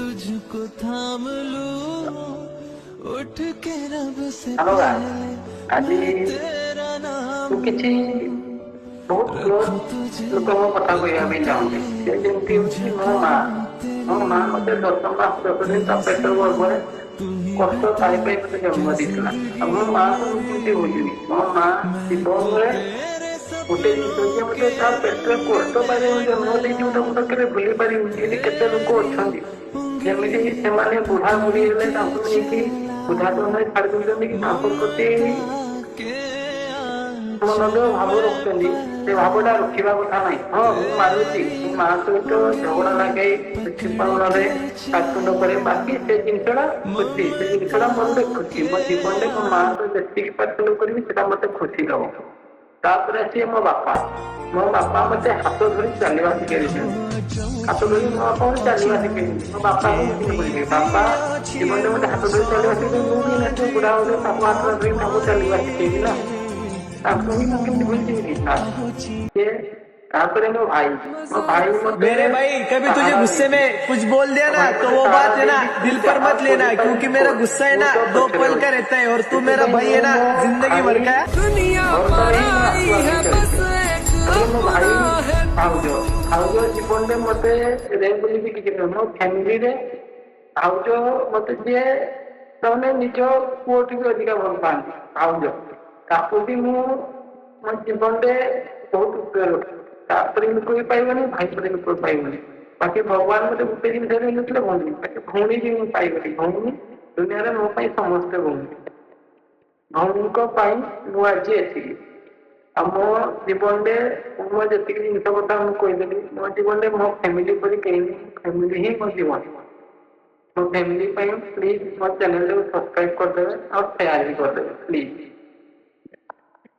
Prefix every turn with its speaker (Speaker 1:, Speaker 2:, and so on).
Speaker 1: तुझको थाम लूं उठ के रब से
Speaker 2: हेलो
Speaker 1: पहले
Speaker 2: আজি
Speaker 1: मैं तेरा नाम
Speaker 2: କିଛି ବହୁତ କ୍ଲୋଜ ଲୋକଙ୍କ କଥା କହିବା ପାଇଁ ଚାହୁଁଛି। ସେ ଯେମିତି ହଉଛି ମୋ ମା ମତେ 10 ମାସ 10 ଦିନ ତା ପେଟ ଗର୍ଭରେ କଷ୍ଟ ପାଇ ପାଇ ମତେ ଜନ୍ମ ଦେଇଥିଲା। ଆଉ ମୋ ମାଆକୁ ମୁଁ କେମିତି ଭୁଲିବି। ମୋ ମା ଜୀବନରେ ଗୋଟେ ଜିନିଷ ଯେ ମତେ ତା ପେଟରେ କଷ୍ଟ ପାଇ ଜନ୍ମ ଦେଇଛି ମୁଁ ତାକୁ କେବେ ଭୁଲି ପାରିବିନି। ଏଠି କେତେ ଲୋକ ଅଛନ୍ତି ଯେମିତି ସେମାନେ ବୁଢା ବୁଢୀ ହେଲେ ତାଙ୍କୁ ନେଇକି ବୁଦ୍ଧାଶ୍ରମରେ ଛାଡି ଦଉଛନ୍ତି କି ତାଙ୍କ ପ୍ରତି ମନୋଯୋଗ ଭାବ ରଖୁଛନ୍ତି। ସେ ଭାବଟା ରଖିବା କଥା ନାହିଁ। ହଁ ମୁଁ ମାନୁଛି ମୋ ମା ସହିତ ଝଗଡା ଲଗାଇ ପାଳନରେ କାଟୁଣ୍ଡ କରେ, ବାକି ସେ ଜିନିଷଟା ଖୁସି, ସେ ଜିନିଷଟା ମତେ ଖୁସି। ମୋ ଜୀବନରେ ମୋ ମା ସହିତ ଯେତିକି ପାଟୁଣ୍ଡ କରିବି ସେଟା ମତେ ଖୁସି ଦବ। ତାପରେ ଆସିବେ ମୋ ବାପା ମତେ ହାତ ଧରି ଚାଲିବା ଶିଖେଇ ଦେଇଛନ୍ତି। ହାତ ଧରି ମୋ ବାପା ମତେ ଚାଲିବା ଶିଖେଇଛନ୍ତି। ମୋ ବାପାକୁ ମୁଁ କେମିତି ଭୁଲିବି। ବାପା ଜୀବନରେ ମତେ ହାତ ଧରି ଚାଲିବା ଶିଖେଇ, ମୁଁ ବି ନିଶ୍ଚୟ ବୁଢା ହେଲେ ତାକୁ ହାତ ଧରି ତାକୁ ଚାଲିବା ଶିଖେଇବି ନା। ତାକୁ ବି ମୁଁ କେମିତି ଭୁଲିଯିବି କି? ତାପରେ ମୋ भाई मते
Speaker 3: मेरे भाई कभी तुझे
Speaker 2: सहारा
Speaker 3: गुस्से
Speaker 2: देती।
Speaker 3: में कुछ बोल दिया ना
Speaker 2: भाई
Speaker 3: तो
Speaker 2: मते
Speaker 3: वो
Speaker 2: सहारा
Speaker 3: बात है ना
Speaker 2: देती,
Speaker 3: दिल
Speaker 2: तू
Speaker 3: पर
Speaker 2: जहाँ
Speaker 3: मत लेना,
Speaker 2: पहुंच
Speaker 3: क्योंकि
Speaker 2: पाई
Speaker 3: मेरा
Speaker 2: पहुंच,
Speaker 3: गुस्सा है
Speaker 2: तू
Speaker 3: ना
Speaker 2: तो
Speaker 3: 2
Speaker 2: पछड़े
Speaker 3: पल
Speaker 2: हो।
Speaker 3: का रहता है और तू
Speaker 2: इसलिए
Speaker 3: मेरा भाई है ना,
Speaker 2: मैं
Speaker 3: जिंदगी भर का है।
Speaker 1: दुनिया पराई है बस एक
Speaker 2: भाई
Speaker 1: अफवाह है
Speaker 2: भाउज जीवन में मते रे बोली भी किसी मो फैमिली रे भाउज मते जे तने निज पुओटी भी अधिक भल पाती। भाउज ताको भी मो जीवन में बहुत उपयोग तापर लोक भी पाइबनी, भाई पर लोक पाइबनी। बाकी भगवान मते गोटे जिन देते भौणी, बाकी भौणी भी मुझे पाइबनी। भौणी दुनिया में मो समस्ते भौणी भौणी मुझे आज एति मो जीवन में मुझे जी जिन कथा मुझेदेली मो जीवन में मो फैमिली पर कहीं फैमिली ही मो जीवन। मो फैमिली प्लीज मो चैनल को सब्सक्राइब करदे और शेयर भी करदे प्लीज।